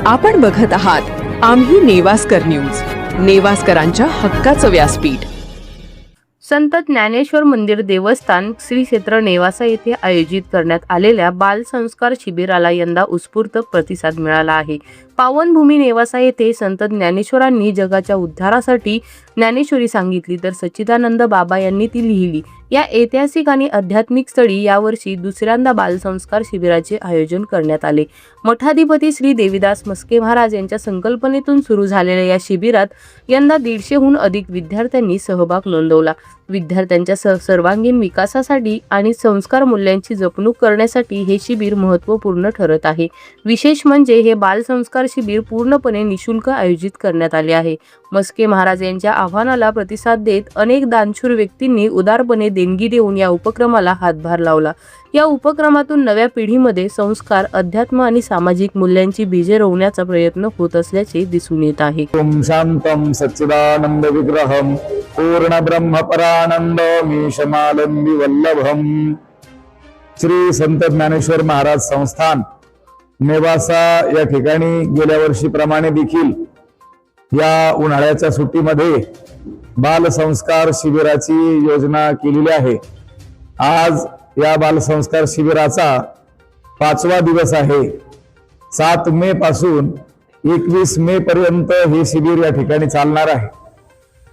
आपण बघत आहात आम्ही नेवास्कर न्यूज, नेवास्करांच्या हक्काचं व्यासपीठ। संत ज्ञानेश्वर मंदिर देवस्थान श्री क्षेत्र नेवासा येथे आयोजित करण्यात आलेल्या बाल संस्कार शिबिराला यंदा उत्स्फूर्त प्रतिसाद मिळाला आहे। पावनभूमी नेवासा येथे संत ज्ञानेश्वरांनी जगाच्या उद्धारासाठी ज्ञानेश्वरी सांगितली तर सच्चिदानंद बाबा यांनी ती लिहिली। या ऐतिहासिक आणि आध्यात्मिक स्थळी यावर्षी दुसऱ्यांदा बालसंस्कार शिबिराचे आयोजन करण्यात आले। मठाधिपती श्री देवीदास मस्के महाराज यांच्या संकल्पनेतून सुरू झालेल्या या शिबिरात यंदा 150हून अधिक विद्यार्थ्यांनी सहभाग नोंदवला। विद्यार्थ्यांच्या सर्वांगीण विकासासाठी आणि संस्कार मूल्यांची जपणूक करण्यासाठी हे शिबिर महत्त्वपूर्ण ठरत आहे। विशेष म्हणजे हे बाल संस्कार शिबिर पूर्णपणे निशुल्क आयोजित करण्यात आले आहे। मस्के महाराज यांच्या आव्हानाला प्रतिसाद देत अनेक दानशूर व्यक्तींनी उदारपणे देणगी देऊन या उपक्रमाला हातभार लावला। या उपक्रमातून नव्या पिढीमध्ये संस्कार, अध्यात्म आणि सामाजिक मूल्यांची बीजे रोवण्याचा प्रयत्न होत असल्याचे दिसून येत आहे। ओम शांतम सच्चिदानंद विग्रहम पूर्ण ब्रह्म परानंद मीशमालंबी वल्लभम। श्री संत ज्ञानेश्वर महाराज संस्थान नेवासा या ठिकाणी गेल्या वर्षीप्रमाणे देखील या उन्हाळ्याच्या सुट्टीमध्ये बाल संस्कार शिबिराची योजना केलेली आहे। आज या बाल संस्कार शिबिराचा 5वा दिवस आहे। 7 मे पासून 21 मे पर्यंत हे शिबिर या ठिकाणी चालणार आहे।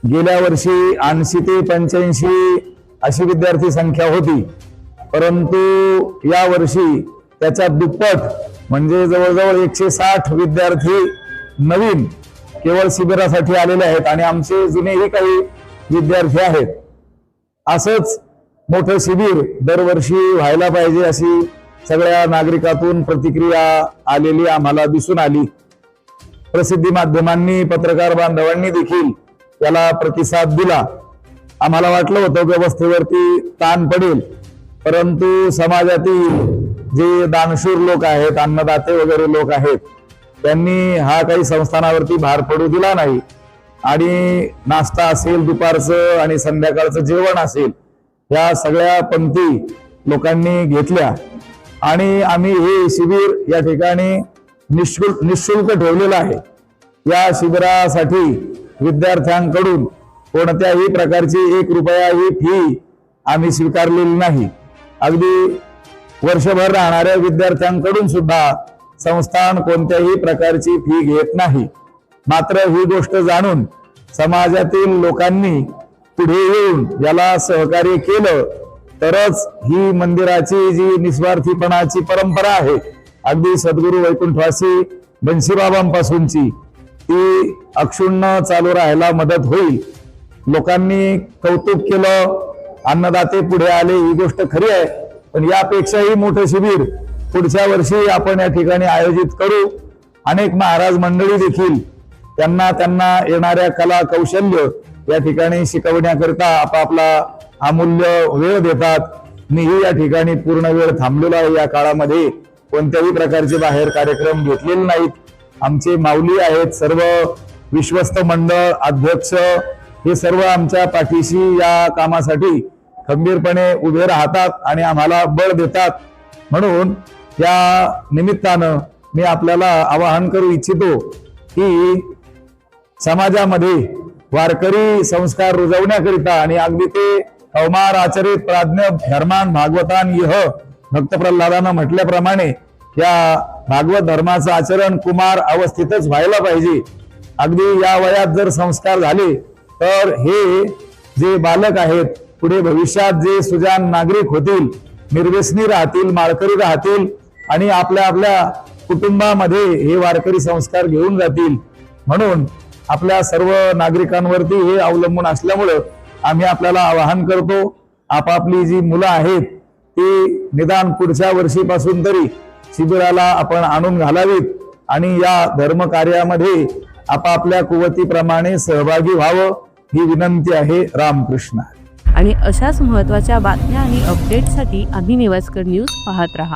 गेल्या वर्षी 80 ते 85 अशी विद्यार्थी संख्या होती, परंतु या वर्षी त्याच्या दुप्पट म्हणजे जवळजवळ 160 विद्यार्थी नवीन केवळ शिबिरासाठी आलेले आहेत आणि आमचे जुनेही काही विद्यार्थी आहेत। असंच मोठं शिबिर दरवर्षी व्हायला पाहिजे अशी सगळ्या नागरिकातून प्रतिक्रिया आलेली आम्हाला दिसून आली। प्रसिद्धी माध्यमांनी, पत्रकार बांधवांनी देखील याला प्रतिसाद दिला। आम्हाला वाटलं होतं व्यवस्थेवरती ताण पडेल, परंतु समाजातील जे दानशूर लोक आहेत, अन्नदाते वगैरे लोक आहेत, त्यांनी हा काही संस्थानावरती भार पडू दिला नाही आणि नाश्ता असेल, दुपारचं आणि संध्याकाळचं जेवण असेल, या सगळ्या पंक्ती लोकांनी घेतल्या आणि आम्ही हे शिबिर या ठिकाणी निशुल्क ठेवलेलं आहे। या शिबिरासाठी विद्यार्थ्यांकडून कोणत्याही प्रकारची 1 रुपया ही फी आम्ही स्वीकारलेली नाही। अगदी वर्षभर राहणाऱ्या विद्यार्थ्यांकडून सुद्धा संस्थान कोणत्याही प्रकारची फी घेत नाही। मात्र ही गोष्ट जाणून समाजातील लोकांनी पुढे येऊन याला सहकार्य केलं तरच ही मंदिराची जी निस्वार्थीपणाची परंपरा आहे, अगदी सद्गुरू वैकुंठवासी बन्सीबाबांपासूनची, ती अक्षुण्ण चालू राहायला मदत होईल। लोकांनी कौतुक केलं, अन्नदाते पुढे आले, ही गोष्ट खरी आहे, पण यापेक्षाही मोठं शिबिर पुढच्या वर्षी आपण या ठिकाणी आयोजित करू। अनेक महाराज मंडळी देखील त्यांना येणाऱ्या कला कौशल्य या ठिकाणी शिकवण्याकरिता आपापला अमूल्य वेळ देतात। मीही या ठिकाणी पूर्ण वेळ थांबलेलो आहे। या काळामध्ये कोणत्याही प्रकारचे बाहेर कार्यक्रम घेतलेले नाहीत। आमचे माऊली आहेत, सर्व विश्वस्त मंडळ अध्यक्ष हे सर्व आमच्या पाठीशी या कामासाठी खंबीरपणे उभे राहतात आणि आम्हाला बळ देतात। म्हणून या निमित्तानं मी आपल्याला आवाहन करू इच्छितो की समाजामध्ये वारकरी संस्कार रुजवण्याकरिता आणि अगदी ते कौमार आचरित प्राज्ञ धर्मान भागवतान यह भक्त प्रल्हादानं म्हटल्याप्रमाणे या भागवत धर्माचं आचरण कुमार अवस्थेतच व्हायला पाहिजे। अगदी या वयात जर संस्कार झाले तर हे जे बालक आहेत पुढे भविष्यात जे सुजान नागरिक होतील, निर्व्यसनी राहतील, माळकरी राहतील आणि आपल्या कुटुंबामध्ये हे वारकरी संस्कार घेऊन जातील। म्हणून आपल्या सर्व नागरिकांवरती हे अवलंबून असल्यामुळे आम्ही आपल्याला आवाहन करतो, आपापली जी मुलं आहेत ती निदान पुढच्या वर्षीपासून तरी शिबिराला आपण आणून घालावीत आणि या धर्म कार्यामध्ये आपापल्या कुवतीप्रमाणे सहभागी व्हावं ही विनंती आहे। रामकृष्ण। आणि अशाच महत्त्वाच्या बातम्या आणि अपडेटसाठी आम्ही नेवास्कर न्यूज पाहत रहा।